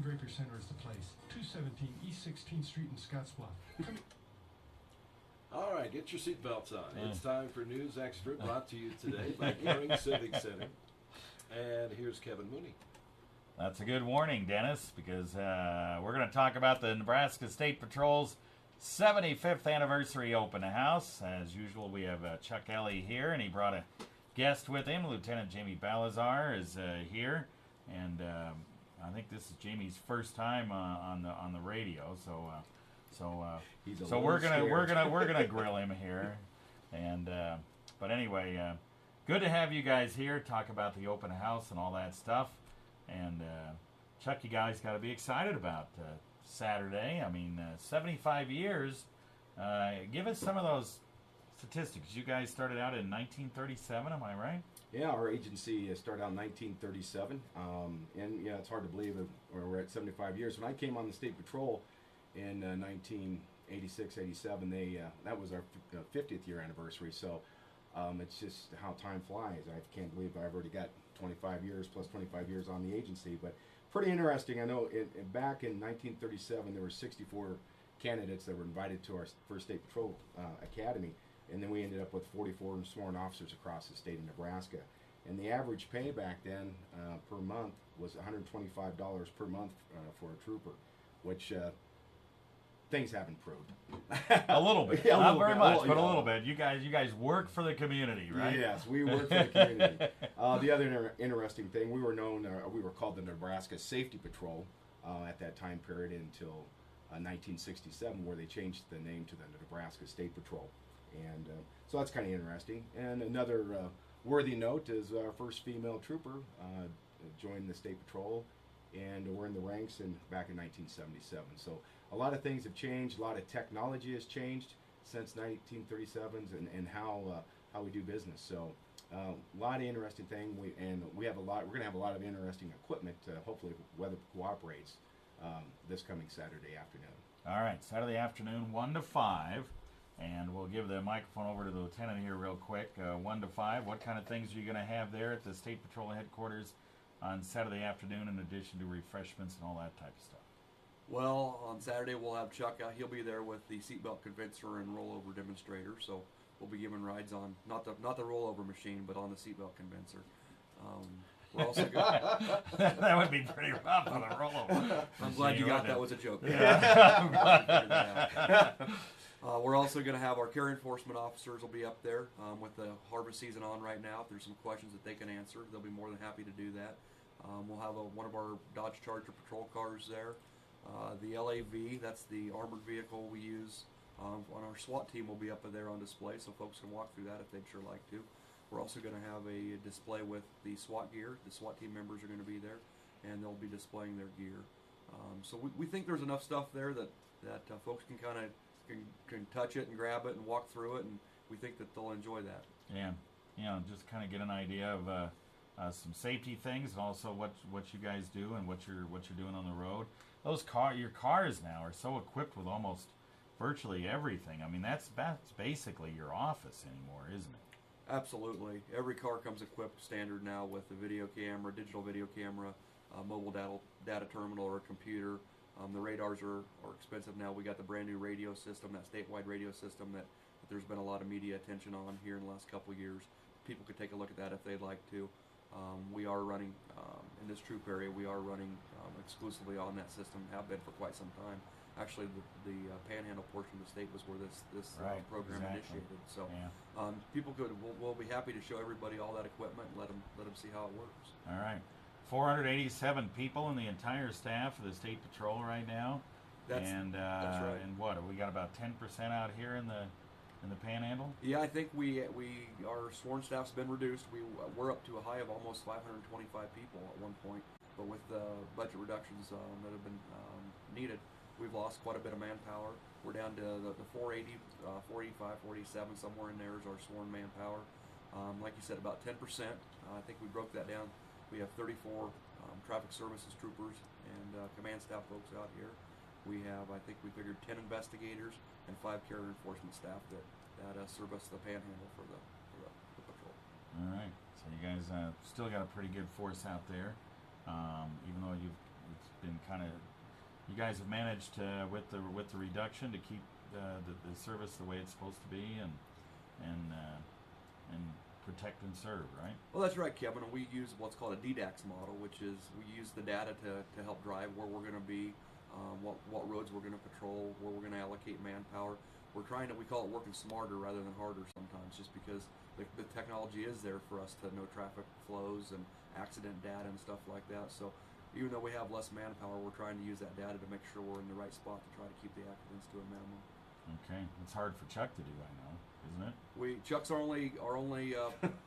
Draper Center is the place. 217 East 16th Street in Scottsbluff. All right, get your seatbelts on. It's time for News Extra, brought to you today by Caring Civic Center. And here's Kevin Mooney. That's a good warning, Dennis, because we're going to talk about the Nebraska State Patrol's 75th anniversary open house. As usual, we have Chuck Elly here, and he brought a guest with him. Lieutenant Jamie Balthazor is here, and I think this is Jamie's first time on the radio. So we're gonna grill him here, and but anyway, good to have you guys here. Talk about the open house and all that stuff. And Chuck, you guys got to be excited about Saturday. I mean, 75 years. Give us some of those statistics. You guys started out in 1937, am I right? Yeah, our agency started out in 1937. And yeah, it's hard to believe that we're at 75 years. When I came on the State Patrol in 1986, 87, that was our 50th year anniversary. So it's just how time flies. I can't believe I've already got 25 years plus 25 years on the agency, but pretty interesting. I know back in 1937 there were 64 candidates that were invited to our first State Patrol Academy, and then we ended up with 44 sworn officers across the state of Nebraska. And the average pay back then per month was $125 per month for a trooper, which things have improved. A little bit. Yeah, Not very much, but yeah. a little bit. You guys work for the community, right? Yes, we work for the community. The other interesting thing, we were called the Nebraska Safety Patrol at that time period until 1967, where they changed the name to the Nebraska State Patrol. And so that's kind of interesting. And another worthy note is our first female trooper joined the State Patrol, and we're in the ranks back in 1977. So a lot of things have changed. A lot of technology has changed since 1937s, and how we do business. So a lot of interesting things. We're going to have a lot of interesting equipment. Hopefully, if weather cooperates this coming Saturday afternoon. All right, Saturday afternoon, 1 to 5, and we'll give the microphone over to the lieutenant here real quick. 1 to 5. What kind of things are you going to have there at the State Patrol headquarters on Saturday afternoon, in addition to refreshments and all that type of stuff? Well, on Saturday we'll have Chuck out. He'll be there with the seatbelt convincer and rollover demonstrator. So we'll be giving rides on not the rollover machine, but on the seatbelt convincer. We're also That would be pretty rough on a rollover. I'm glad you got that was a joke. Yeah. We're also going to have our care enforcement officers will be up there with the harvest season on right now. If there's some questions that they can answer, they'll be more than happy to do that. We'll have one of our Dodge Charger patrol cars there. The LAV, that's the armored vehicle we use on our SWAT team, will be up there on display, so folks can walk through that if they'd sure like to. We're also going to have a display with the SWAT gear. The SWAT team members are going to be there, and they'll be displaying their gear. So we think there's enough stuff there that folks can kind of can touch it and grab it and walk through it, and we think that they'll enjoy that. Yeah, just kind of get an idea of some safety things, and also what you guys do and what you're doing on the road. Your cars now are so equipped with almost virtually everything. I mean, that's basically your office anymore, isn't it? Absolutely. Every car comes equipped standard now with a video camera, digital video camera, mobile data terminal, or a computer. The radars are expensive now. We got the brand new radio system, that statewide radio system that there's been a lot of media attention on here in the last couple of years. People could take a look at that if they'd like to. We are running, in this troop area, we are running exclusively on that system, have been for quite some time. Actually, the Panhandle portion of the state was where this Right, program exactly. initiated. So Yeah. people we'll be happy to show everybody all that equipment and let them see how it works. All right. 487 people in the entire staff of the State Patrol right now. That's right. And what, we got about 10% out here in the Panhandle? Yeah, I think our sworn staff's been reduced. We're up to a high of almost 525 people at one point, but with the budget reductions that have been needed, we've lost quite a bit of manpower. We're down to the 480, 485, 487, somewhere in there is our sworn manpower. Like you said, about 10%. I think we broke that down. We have 34 traffic services troopers and command staff folks out here. We have, I think we figured 10 investigators and 5 carrier enforcement staff that serve us the Panhandle for the patrol. All right. So you guys still got a pretty good force out there, even though you've it's been kind of, you guys have managed with the reduction to keep the service the way it's supposed to be, and protect and serve, right? Well, that's right, Kevin. And we use what's called a DDAX model, which is we use the data to help drive where we're going to be, what roads we're going to patrol, where we're going to allocate manpower. We call it working smarter rather than harder sometimes, just because the technology is there for us to know traffic flows and accident data and stuff like that. So even though we have less manpower, we're trying to use that data to make sure we're in the right spot to try to keep the accidents to a minimum. Okay, it's hard for Chuck to do, I know, isn't it? Chuck's our only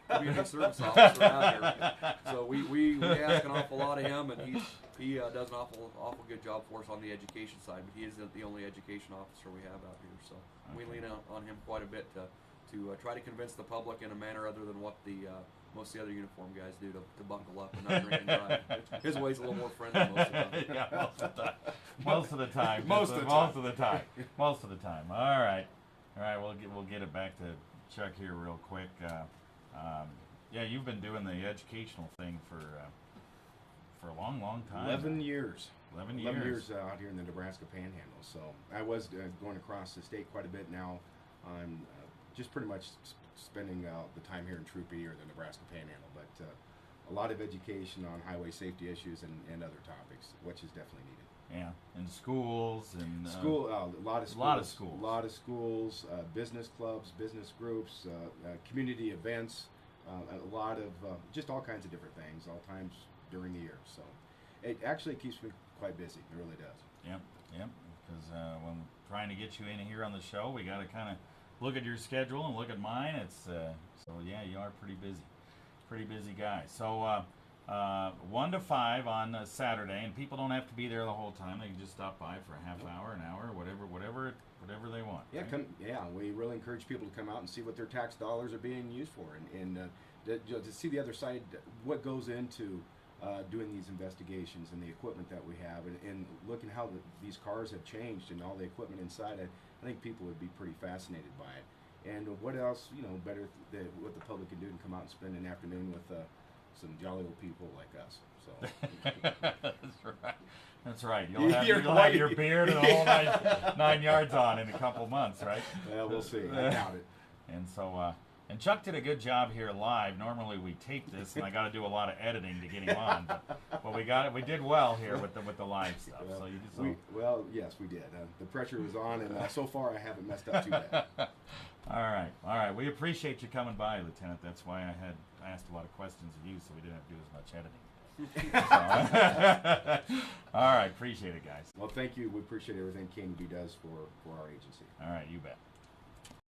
community service officer out here, so we ask an awful lot of him, and he does an awful good job for us on the education side. But he is the only education officer we have out here, so we lean on him quite a bit to try to convince the public in a manner other than what most of the other uniform guys do to buckle up and not drink and drive. His way's a little more friendly most of the time. Yeah, most of the time. Most of the time. All right. We'll get it back to Chuck here real quick. Yeah, you've been doing the educational thing for a long time. 11 years. 11 years out here in the Nebraska Panhandle. So I was going across the state quite a bit. Now I'm just pretty much spending the time here in Troop E or the Nebraska Panhandle. But a lot of education on highway safety issues and other topics, which is definitely needed. Yeah, in schools and a lot of schools, business clubs, business groups, community events, a lot of just all kinds of different things, all times during the year. So it actually keeps me quite busy. It really does. Yep. Because when trying to get you in here on the show, we got to kind of look at your schedule and look at mine. It's so yeah, you are pretty busy guy. So 1 to 5 on Saturday, and people don't have to be there the whole time. They can just stop by for a half hour, an hour, whatever they want. Yeah, right? We really encourage people to come out and see what their tax dollars are being used for, and to see the other side, what goes into doing these investigations and the equipment that we have, and looking how these cars have changed and all the equipment inside. I think people would be pretty fascinated by it. And what else, better what the public can do and come out and spend an afternoon with some jolly old people like us. So That's right. You'll have your beard and the whole 9 yards on in a couple months, right? Well, we'll see. I doubt it. And so, and Chuck did a good job here live. Normally we tape this, and I got to do a lot of editing to get him on. But we got it. We did well here with the live stuff. Well, so you just yes, we did. The pressure was on, and so far I haven't messed up too bad. All right. We appreciate you coming by, Lieutenant. That's why I asked a lot of questions of you, so we didn't have to do as much editing. All right, appreciate it, guys. Well, thank you. We appreciate everything KNEB does for our agency. All right, you bet.